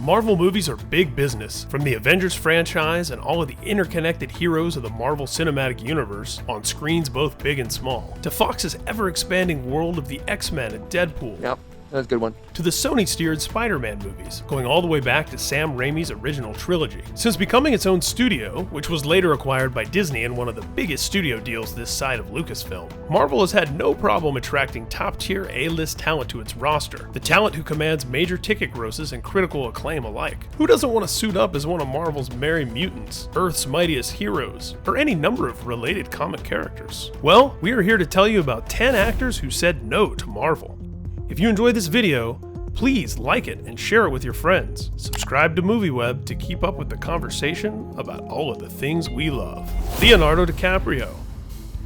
Marvel movies are big business, from the Avengers franchise and all of the interconnected heroes of the Marvel Cinematic Universe, on screens both big and small, to Fox's ever-expanding world of the X-Men and Deadpool. Yep, that's a good one. To the Sony-steered Spider-Man movies, going all the way back to Sam Raimi's original trilogy. Since becoming its own studio, which was later acquired by Disney in one of the biggest studio deals this side of Lucasfilm, Marvel has had no problem attracting top-tier A-list talent to its roster, the talent who commands major ticket grosses and critical acclaim alike. Who doesn't want to suit up as one of Marvel's merry mutants, Earth's mightiest heroes, or any number of related comic characters? Well, we are here to tell you about 10 actors who said no to Marvel. If you enjoyed this video, please like it and share it with your friends. Subscribe to MovieWeb to keep up with the conversation about all of the things we love. Leonardo DiCaprio.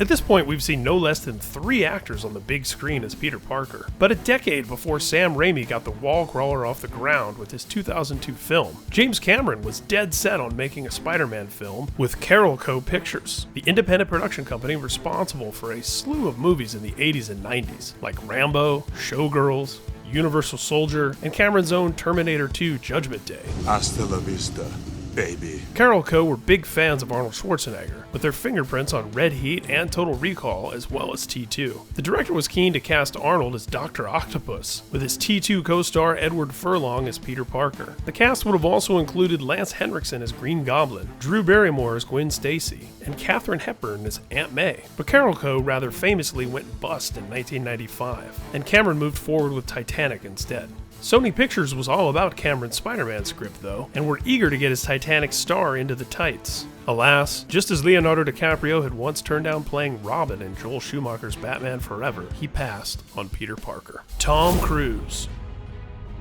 At this point, we've seen no less than 3 actors on the big screen as Peter Parker. But a decade before Sam Raimi got the wall crawler off the ground with his 2002 film, James Cameron was dead set on making a Spider-Man film with Crowe Pictures, the independent production company responsible for a slew of movies in the 80s and 90s, like Rambo, Showgirls, Universal Soldier, and Cameron's own Terminator 2 Judgment Day. Hasta la vista, baby. Crowe were big fans of Arnold Schwarzenegger, with their fingerprints on Red Heat and Total Recall as well as T2. The director was keen to cast Arnold as Dr. Octopus, with his T2 co-star Edward Furlong as Peter Parker. The cast would have also included Lance Henriksen as Green Goblin, Drew Barrymore as Gwen Stacy, and Katharine Hepburn as Aunt May. But Crowe rather famously went bust in 1995, and Cameron moved forward with Titanic instead. Sony Pictures was all about Cameron's Spider-Man script though, and were eager to get his Titanic star into the tights. Alas, just as Leonardo DiCaprio had once turned down playing Robin in Joel Schumacher's Batman Forever, he passed on Peter Parker. Tom Cruise.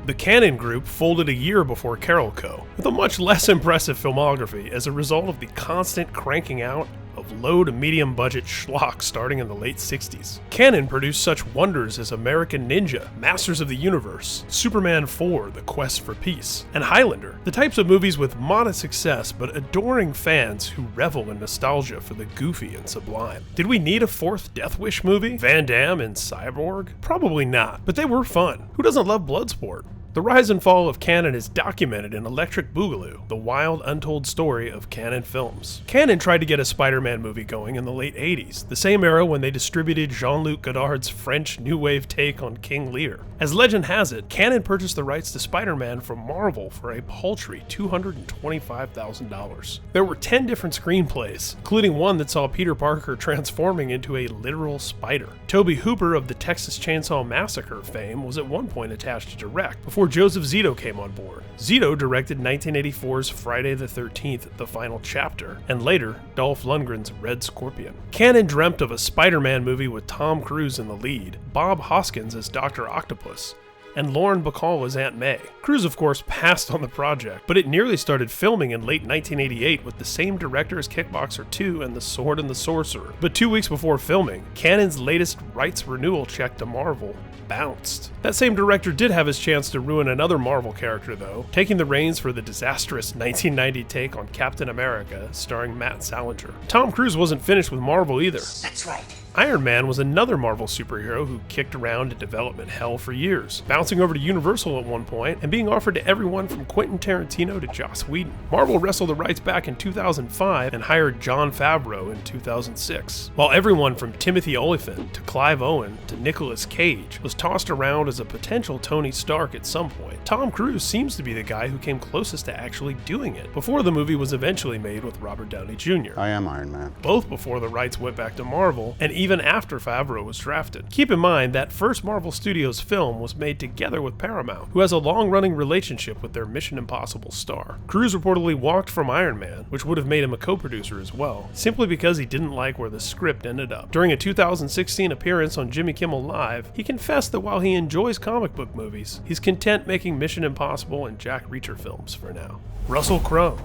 The Cannon Group folded a year before Crowe, with a much less impressive filmography as a result of the constant cranking out of low to medium budget schlock starting in the late 60s. Cannon produced such wonders as American Ninja, Masters of the Universe, Superman 4, The Quest for Peace, and Highlander, the types of movies with modest success but adoring fans who revel in nostalgia for the goofy and sublime. Did we need a 4th Death Wish movie? Van Damme and Cyborg? Probably not, but they were fun. Who doesn't love Bloodsport? The rise and fall of Cannon is documented in Electric Boogaloo, the wild, untold story of Cannon Films. Cannon tried to get a Spider-Man movie going in the late 80s, the same era when they distributed Jean-Luc Godard's French New Wave take on King Lear. As legend has it, Cannon purchased the rights to Spider-Man from Marvel for a paltry $225,000. There were 10 different screenplays, including one that saw Peter Parker transforming into a literal spider. Tobe Hooper of the Texas Chainsaw Massacre fame was at one point attached to direct, before Joseph Zito came on board. Zito directed 1984's Friday the 13th, The Final Chapter, and later Dolph Lundgren's Red Scorpion. Cannon dreamt of a Spider-Man movie with Tom Cruise in the lead, Bob Hoskins as Dr. Octopus, and Lauren Bacall as Aunt May. Cruise, of course, passed on the project, but it nearly started filming in late 1988 with the same director as Kickboxer 2 and The Sword and the Sorcerer. But 2 weeks before filming, Cannon's latest rights renewal check to Marvel bounced. That same director did have his chance to ruin another Marvel character though, taking the reins for the disastrous 1990 take on Captain America starring Matt Salinger. Tom Cruise wasn't finished with Marvel either. That's right. Iron Man was another Marvel superhero who kicked around in development hell for years, bouncing over to Universal at one point and being offered to everyone from Quentin Tarantino to Joss Whedon. Marvel wrestled the rights back in 2005 and hired Jon Favreau in 2006, while everyone from Timothy Olyphant to Clive Owen to Nicolas Cage was tossed around as a potential Tony Stark at some point. Tom Cruise seems to be the guy who came closest to actually doing it, before the movie was eventually made with Robert Downey Jr. I am Iron Man. Both before the rights went back to Marvel, and even after Favreau was drafted. Keep in mind that first Marvel Studios film was made together with Paramount, who has a long-running relationship with their Mission Impossible star. Cruise reportedly walked from Iron Man, which would have made him a co-producer as well, simply because he didn't like where the script ended up. During a 2016 appearance on Jimmy Kimmel Live, he confessed that while he enjoys comic book movies, he's content making Mission Impossible and Jack Reacher films for now. Russell Crowe.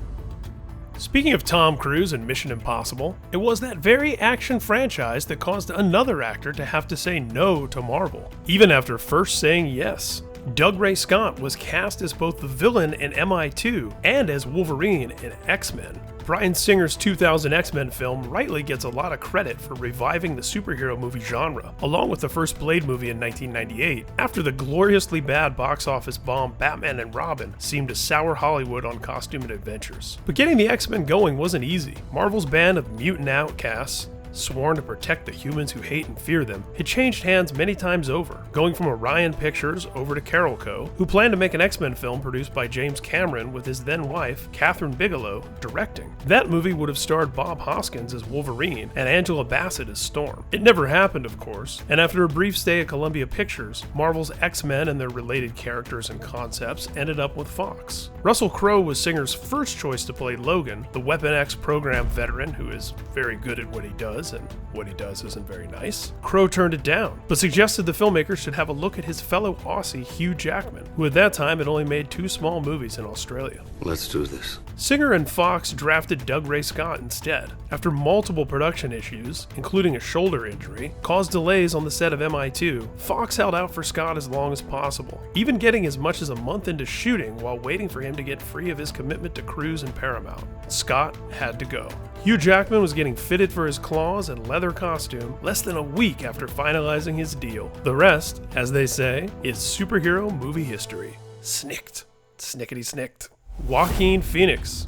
Speaking of Tom Cruise and Mission Impossible, it was that very action franchise that caused another actor to have to say no to Marvel, even after first saying yes. Doug Ray Scott was cast as both the villain in MI2 and as Wolverine in X-Men. Bryan Singer's 2000 X-Men film rightly gets a lot of credit for reviving the superhero movie genre, along with the first Blade movie in 1998, after the gloriously bad box office bomb Batman and Robin seemed to sour Hollywood on costume and adventures. But getting the X-Men going wasn't easy. Marvel's band of mutant outcasts, sworn to protect the humans who hate and fear them, had changed hands many times over, going from Orion Pictures over to Carol Co., who planned to make an X-Men film produced by James Cameron with his then-wife, Catherine Bigelow, directing. That movie would have starred Bob Hoskins as Wolverine and Angela Bassett as Storm. It never happened, of course, and after a brief stay at Columbia Pictures, Marvel's X-Men and their related characters and concepts ended up with Fox. Russell Crowe was Singer's first choice to play Logan, the Weapon X program veteran who is very good at what he does, and what he does isn't very nice. Crowe turned it down, but suggested the filmmakers should have a look at his fellow Aussie Hugh Jackman, who at that time had only made 2 small movies in Australia. Let's do this. Singer and Fox drafted Doug Ray Scott instead. After multiple production issues, including a shoulder injury, caused delays on the set of MI2, Fox held out for Scott as long as possible, even getting as much as a month into shooting while waiting for him to get free of his commitment to Cruise and Paramount. Scott had to go. Hugh Jackman was getting fitted for his claws and leather costume less than a week after finalizing his deal. The rest, as they say, is superhero movie history. Snicked. Snickety snicked. Joaquin Phoenix.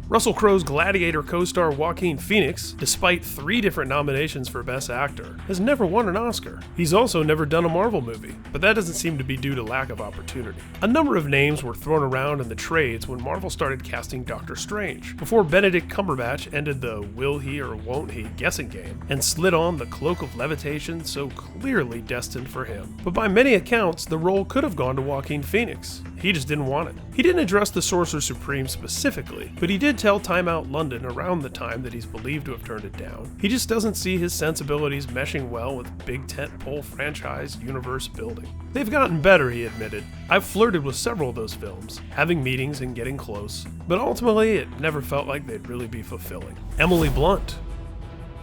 Russell Crowe's Gladiator co-star Joaquin Phoenix, despite 3 different nominations for Best Actor, has never won an Oscar. He's also never done a Marvel movie, but that doesn't seem to be due to lack of opportunity. A number of names were thrown around in the trades when Marvel started casting Doctor Strange, before Benedict Cumberbatch ended the will he or won't he guessing game and slid on the cloak of levitation so clearly destined for him. But by many accounts, the role could have gone to Joaquin Phoenix. He just didn't want it. He didn't address the Sorcerer Supreme specifically, but he did tell Time Out London around the time that he's believed to have turned it down. He just doesn't see his sensibilities meshing well with big tentpole franchise universe building. They've gotten better, he admitted. I've flirted with several of those films, having meetings and getting close, but ultimately it never felt like they'd really be fulfilling. Emily Blunt.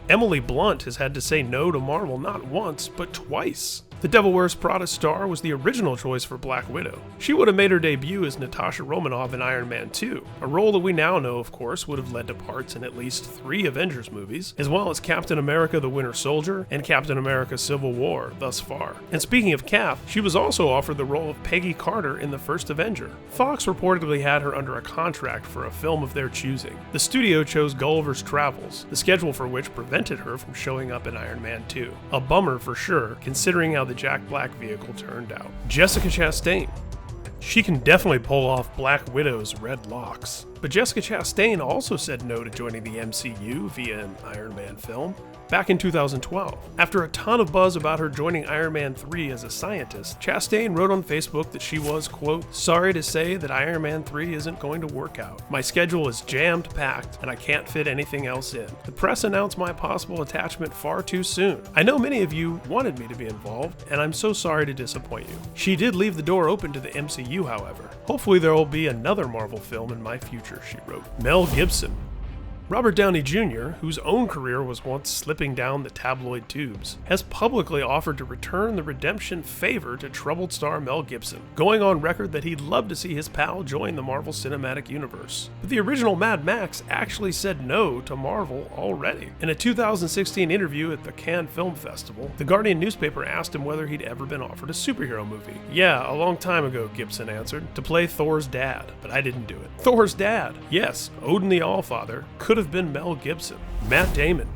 Emily Blunt has had to say no to Marvel not once, but twice. The Devil Wears Prada star was the original choice for Black Widow. She would have made her debut as Natasha Romanoff in Iron Man 2, a role that we now know, of course, would have led to parts in at least 3 Avengers movies, as well as Captain America the Winter Soldier and Captain America Civil War thus far. And speaking of Cap, she was also offered the role of Peggy Carter in the first Avenger. Fox reportedly had her under a contract for a film of their choosing. The studio chose Gulliver's Travels, the schedule for which prevented her from showing up in Iron Man 2. A bummer for sure, considering how the Jack Black vehicle turned out. Jessica Chastain. She can definitely pull off Black Widow's red locks. But Jessica Chastain also said no to joining the MCU via an Iron Man film back in 2012. After a ton of buzz about her joining Iron Man 3 as a scientist, Chastain wrote on Facebook that she was, quote, "Sorry to say that Iron Man 3 isn't going to work out. My schedule is jammed packed and I can't fit anything else in. The press announced my possible attachment far too soon. I know many of you wanted me to be involved and I'm so sorry to disappoint you." She did leave the door open to the MCU, however. Hopefully there will be another Marvel film in my future, she wrote. Mel Gibson. Robert Downey Jr., whose own career was once slipping down the tabloid tubes, has publicly offered to return the redemption favor to troubled star Mel Gibson, going on record that he'd love to see his pal join the Marvel Cinematic Universe. But the original Mad Max actually said no to Marvel already. In a 2016 interview at the Cannes Film Festival, The Guardian newspaper asked him whether he'd ever been offered a superhero movie. "Yeah, a long time ago," Gibson answered, "to play Thor's dad, but I didn't do it." Thor's dad? Yes, Odin the Allfather could have been Mel Gibson. Matt Damon.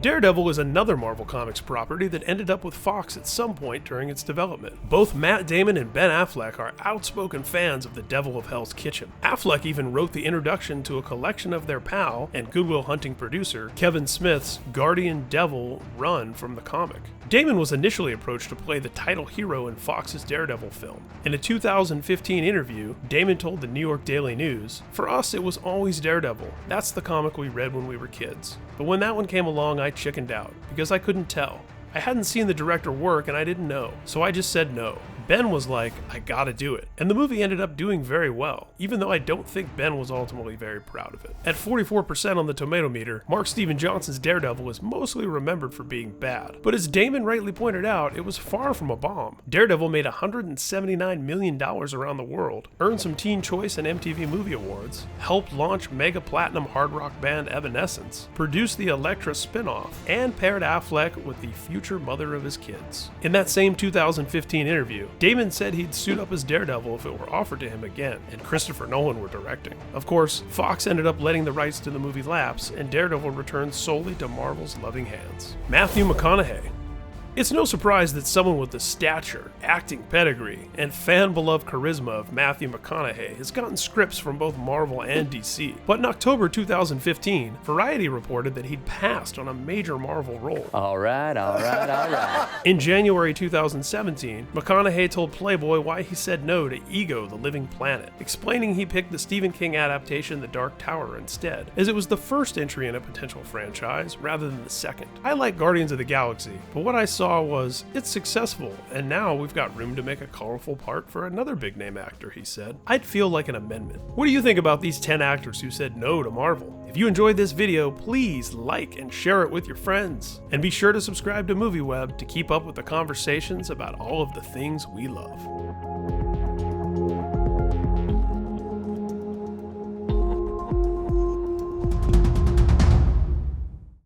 Daredevil is another Marvel Comics property that ended up with Fox at some point during its development. Both Matt Damon and Ben Affleck are outspoken fans of the Devil of Hell's Kitchen. Affleck even wrote the introduction to a collection of their pal and Good Will Hunting producer Kevin Smith's Guardian Devil run from the comic. Damon was initially approached to play the title hero in Fox's Daredevil film. In a 2015 interview, Damon told the New York Daily News, "For us, it was always Daredevil. That's the comic we read when we were kids. But when that one came along, I chickened out, because I couldn't tell. I hadn't seen the director work and I didn't know, so I just said no. Ben was like, I gotta do it. And the movie ended up doing very well, even though I don't think Ben was ultimately very proud of it. At 44% on the tomato meter, Mark Steven Johnson's Daredevil is mostly remembered for being bad. But as Damon rightly pointed out, it was far from a bomb. Daredevil made $179 million around the world, earned some Teen Choice and MTV Movie Awards, helped launch mega platinum hard rock band Evanescence, produced the Elektra spin-off, and paired Affleck with the future mother of his kids. In that same 2015 interview, Damon said he'd suit up as Daredevil if it were offered to him again, and Christopher Nolan were directing. Of course, Fox ended up letting the rights to the movie lapse, and Daredevil returned solely to Marvel's loving hands. Matthew McConaughey. It's no surprise that someone with the stature, acting pedigree, and fan-beloved charisma of Matthew McConaughey has gotten scripts from both Marvel and DC. But in October 2015, Variety reported that he'd passed on a major Marvel role. All right. In January 2017, McConaughey told Playboy why he said no to Ego, the Living Planet, explaining he picked the Stephen King adaptation The Dark Tower instead, as it was the first entry in a potential franchise rather than the second. I like Guardians of the Galaxy, but what I saw was, it's successful, and now we've got room to make a colorful part for another big name actor, he said. I'd feel like an amendment. What do you think about these 10 actors who said no to Marvel? If you enjoyed this video, please like and share it with your friends. And be sure to subscribe to MovieWeb to keep up with the conversations about all of the things we love.